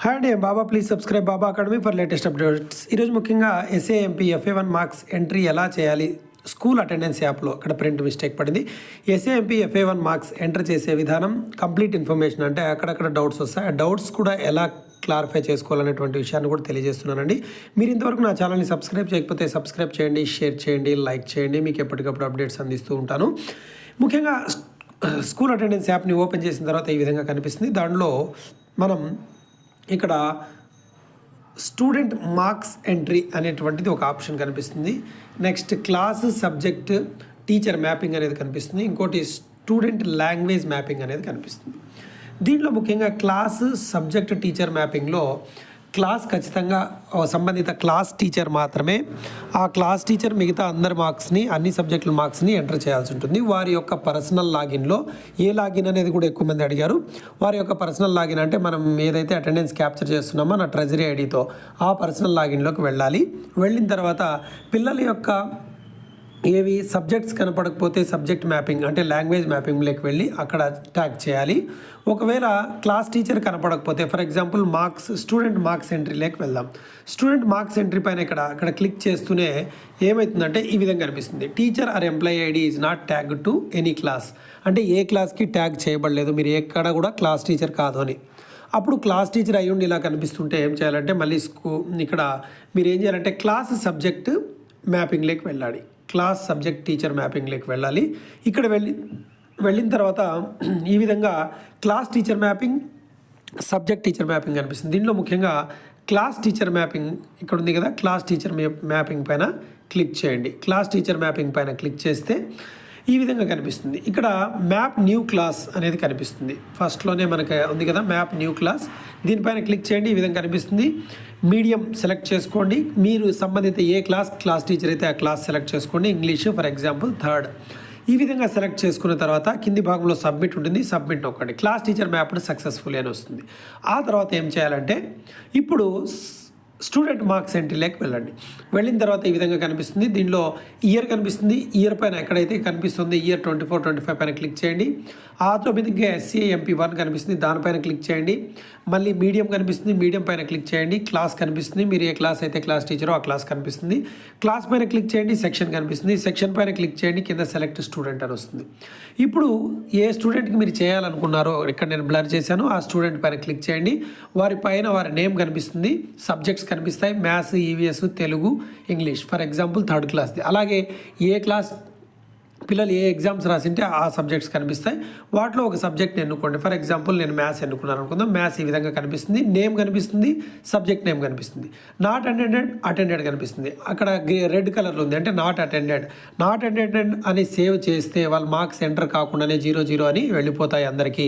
Hi అండి, Baba please subscribe Baba academy for latest updates. ఈరోజు ముఖ్యంగా ఎస్ఏఎంపీ FA1 మార్క్స్ ఎంట్రీ ఎలా చేయాలి స్కూల్ అటెండెన్స్ యాప్లో అక్కడ ప్రింట్ మిస్టేక్ పడింది. ఎస్ఏఎంపీ FA1 మార్క్స్ ఎంటర్ చేసే విధానం కంప్లీట్ ఇన్ఫర్మేషన్, అంటే అక్కడక్కడ డౌట్స్ వస్తాయి. ఆ డౌట్స్ కూడా ఎలా క్లారిఫై చేసుకోవాలనేటువంటి విషయాన్ని కూడా తెలియజేస్తున్నానండి. మీరు ఇంతవరకు నా ఛానల్ని సబ్స్క్రైబ్ చేయకపోతే సబ్స్క్రైబ్ చేయండి, షేర్ చేయండి, లైక్ చేయండి. మీకు ఎప్పటికప్పుడు అప్డేట్స్ అందిస్తూ ఉంటాను. ముఖ్యంగా స్కూల్ అటెండెన్స్ యాప్ని ఓపెన్ చేసిన తర్వాత ఈ విధంగా కనిపిస్తుంది. దానిలో మనం ఇక్కడ స్టూడెంట్ మార్క్స్ ఎంట్రీ అనేటువంటిది ఒక ఆప్షన్ కనిపిస్తుంది. Next class subject teacher mapping అనేది కనిపిస్తుంది. ఇంకోటి స్టూడెంట్ లాంగ్వేజ్ మ్యాపింగ్ అనేది కనిపిస్తుంది. దీంట్లో ముఖ్యంగా క్లాస్ సబ్జెక్ట్ టీచర్ మ్యాపింగ్లో క్లాస్ ఖచ్చితంగా సంబంధిత క్లాస్ టీచర్ మాత్రమే ఆ క్లాస్ టీచర్ మిగతా అందరి మార్క్స్ని, అన్ని సబ్జెక్టుల మార్క్స్ని ఎంటర్ చేయాల్సి ఉంటుంది. వారి యొక్క పర్సనల్ లాగిన్లో ఏ లాగిన్ అనేది కూడా ఎక్కువ మంది అడిగారు. వారి యొక్క పర్సనల్ లాగిన్ అంటే మనం ఏదైతే అటెండెన్స్ క్యాప్చర్ చేస్తున్నామో నా ట్రెజరీ ఐడితో ఆ పర్సనల్ లాగిన్లోకి వెళ్ళాలి. వెళ్ళిన తర్వాత పిల్లల యొక్క ఏవి సబ్జెక్ట్స్ కనపడకపోతే సబ్జెక్ట్ మ్యాపింగ్ అంటే లాంగ్వేజ్ మ్యాపింగ్లోకి వెళ్ళి అక్కడ ట్యాగ్ చేయాలి. ఒకవేళ క్లాస్ టీచర్ కనపడకపోతే ఫర్ ఎగ్జాంపుల్ స్టూడెంట్ మార్క్స్ ఎంట్రీలోకి వెళ్దాం. స్టూడెంట్ మార్క్స్ ఎంట్రీ పైన ఇక్కడ క్లిక్ చేస్తూనే ఏమవుతుందంటే ఈ విధంగా కనిపిస్తుంది. Teacher or employee ID is not tag to any class, అంటే ఏ క్లాస్కి ట్యాగ్ చేయబడలేదు, మీరు ఎక్కడ కూడా క్లాస్ టీచర్ కాదు అని. అప్పుడు క్లాస్ టీచర్ అయ్యుండి ఇలా కనిపిస్తుంటే ఏం చేయాలంటే మళ్ళీ ఇక్కడ మీరు ఏం చేయాలంటే క్లాస్ సబ్జెక్ట్ మ్యాపింగ్లోకి వెళ్ళాలి. క్లాస్ సబ్జెక్ట్ టీచర్ మ్యాపింగ్లోకి వెళ్ళాలి. ఇక్కడ వెళ్ళిన తర్వాత ఈ విధంగా class teacher mapping, subject teacher mapping కనిపిస్తుంది. దీంట్లో ముఖ్యంగా క్లాస్ టీచర్ మ్యాపింగ్ ఇక్కడ ఉంది కదా, క్లాస్ టీచర్ మ్యాపింగ్ పైన క్లిక్ చేయండి. క్లాస్ టీచర్ మ్యాపింగ్ పైన క్లిక్ చేస్తే ఈ విధంగా కనిపిస్తుంది. ఇక్కడ మ్యాప్ న్యూ క్లాస్ అనేది కనిపిస్తుంది. ఫస్ట్లోనే మనకి ఉంది కదా మ్యాప్ న్యూ క్లాస్, దీనిపైన క్లిక్ చేయండి. ఈ విధంగా కనిపిస్తుంది. మీడియం సెలెక్ట్ చేసుకోండి. మీరు సంబంధిత ఏ క్లాస్ టీచర్ అయితే ఆ క్లాస్ సెలెక్ట్ చేసుకోండి. English for example 3rd. ఈ విధంగా సెలెక్ట్ చేసుకున్న తర్వాత కింది భాగంలో సబ్మిట్ ఉంటుంది. సబ్మిట్ నొక్కండి. క్లాస్ టీచర్ మ్యాప్డ్ సక్సెస్ఫుల్ అని వస్తుంది. ఆ తర్వాత ఏం చేయాలంటే ఇప్పుడు స్టూడెంట్ మార్క్స్ ఎంట్రీలోకి వెళ్ళండి. వెళ్ళిన తర్వాత ఈ విధంగా కనిపిస్తుంది. దీనిలో ఇయర్ కనిపిస్తుంది. ఇయర్ పైన ఎక్కడైతే కనిపిస్తుంది ఇయర్ 24-25 పైన క్లిక్ చేయండి. ఆటోమేటిక్గా SAMP1 కనిపిస్తుంది, దానిపైన క్లిక్ చేయండి. మళ్ళీ మీడియం కనిపిస్తుంది, మీడియం పైన క్లిక్ చేయండి. క్లాస్ కనిపిస్తుంది, మీరు ఏ క్లాస్ అయితే క్లాస్ టీచరో ఆ క్లాస్ కనిపిస్తుంది. క్లాస్ పైన క్లిక్ చేయండి. సెక్షన్ కనిపిస్తుంది, సెక్షన్ పైన క్లిక్ చేయండి. కింద సెలెక్ట్ స్టూడెంట్ అని వస్తుంది. ఇప్పుడు ఏ స్టూడెంట్కి మీరు చేయాలనుకున్నారో ఇక్కడ నేను బ్లర్ చేశాను, ఆ స్టూడెంట్ పైన క్లిక్ చేయండి. వారి పైన వారి నేమ్ కనిపిస్తుంది, సబ్జెక్ట్స్ కనిపిస్తాయి, maths, EVS, Telugu, English for example 3rd క్లాస్ది. అలాగే ఏ క్లాస్ పిల్లలు ఏ ఎగ్జామ్స్ రాసింటే ఆ సబ్జెక్ట్స్ కనిపిస్తాయి. వాటిలో ఒక సబ్జెక్ట్ ఎన్నుకోండి. ఫర్ ఎగ్జాంపుల్ నేను మ్యాథ్స్ ఎన్నుకున్నాను అనుకుందాం. మ్యాథ్స్ ఈ విధంగా కనిపిస్తుంది, నేమ్ కనిపిస్తుంది, సబ్జెక్ట్ నేమ్ కనిపిస్తుంది. నాట్ అటెండెడ్ కనిపిస్తుంది. అక్కడ రెడ్ కలర్లో ఉంది, అంటే నాట్ అటెండెడ్ అని సేవ్ చేస్తే వాళ్ళ మార్క్స్ ఎంటర్ కాకుండానే 0 అని వెళ్ళిపోతాయి అందరికీ.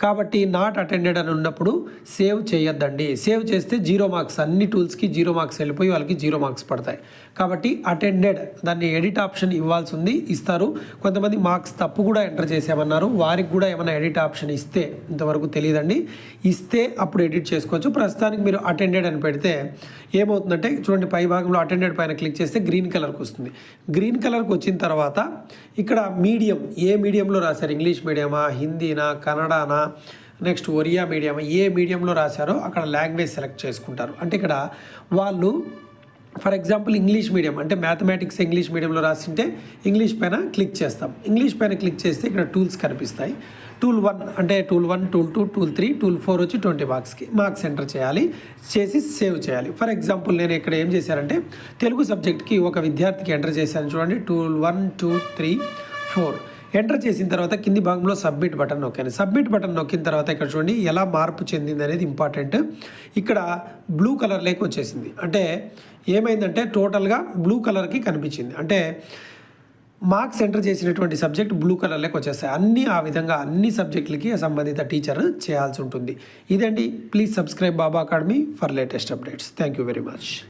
కాబట్టి నాట్ అటెండెడ్ అని ఉన్నప్పుడు సేవ్ చేయొద్దండి. సేవ్ చేస్తే 0 మార్క్స్, అన్ని టూల్స్కి 0 మార్క్స్ వెళ్ళిపోయి వాళ్ళకి 0 మార్క్స్ పడతాయి. కాబట్టి అటెండెడ్ దాన్ని ఎడిట్ ఆప్షన్ ఇవ్వాల్సి ఉంది, ఇస్తారు. కొంతమంది మార్క్స్ తప్పు కూడా ఎంటర్ చేసామన్నారు, వారికి కూడా ఏమైనా ఎడిట్ ఆప్షన్ ఇస్తే ఇంతవరకు తెలియదండి, ఇస్తే అప్పుడు ఎడిట్ చేసుకోవచ్చు. ప్రస్తుతానికి మీరు అటెండెడ్ అని పెడితే ఏమవుతుందంటే చూడండి, పై భాగంలో అటెండెడ్ పైన క్లిక్ చేస్తే గ్రీన్ కలర్కి వస్తుంది. గ్రీన్ కలర్కి వచ్చిన తర్వాత ఇక్కడ మీడియం, ఏ మీడియంలో రాశారు, ఇంగ్లీష్ మీడియమా, హిందీనా, కన్నడనా, నెక్స్ట్ ఒరియా మీడియమా, ఏ మీడియంలో రాశారో అక్కడ లాంగ్వేజ్ సెలెక్ట్ చేసుకుంటారు. అంటే ఇక్కడ వాళ్ళు ఫర్ ఎగ్జాంపుల్ ఇంగ్లీష్ మీడియం అంటే మ్యాథమెటిక్స్ ఇంగ్లీష్ మీడియంలో రాసింటే ఇంగ్లీష్ పైన క్లిక్ చేస్తాం. ఇంగ్లీష్ పైన క్లిక్ చేస్తే ఇక్కడ టూల్స్ కనిపిస్తాయి. టూల్ 1 అంటే టూల్ 1, టూల్ 2, టూల్ 3, టూల్ 4 వచ్చి 20 మార్క్స్కి మార్క్స్ ఎంటర్ చేయాలి, చేసి సేవ్ చేయాలి. ఫర్ ఎగ్జాంపుల్ నేను ఇక్కడ ఏం చేశానంటే తెలుగు సబ్జెక్ట్కి ఒక విద్యార్థికి ఎంటర్ చేశాను. చూడండి, టూల్ 1, 2, 3, 4 ఎంటర్ చేసిన తర్వాత కింది భాగంలో సబ్మిట్ బటన్ నొక్కాను. సబ్మిట్ బటన్ నొక్కిన తర్వాత ఇక్కడ చూడండి ఎలా మార్పు చెందింది అనేది ఇంపార్టెంట్. ఇక్కడ బ్లూ కలర్లోకి వచ్చేసింది. అంటే ఏమైందంటే టోటల్గా బ్లూ కలర్కి కనిపించింది. అంటే మార్క్స్ ఎంటర్ చేసినటువంటి సబ్జెక్ట్ బ్లూ కలర్లోకి వచ్చేస్తాయి. ఆ విధంగా అన్ని సబ్జెక్టులకి సంబంధిత టీచర్ చేయాల్సి ఉంటుంది. ఇదండి. Please subscribe Baba academy for latest updates. Thank you very much.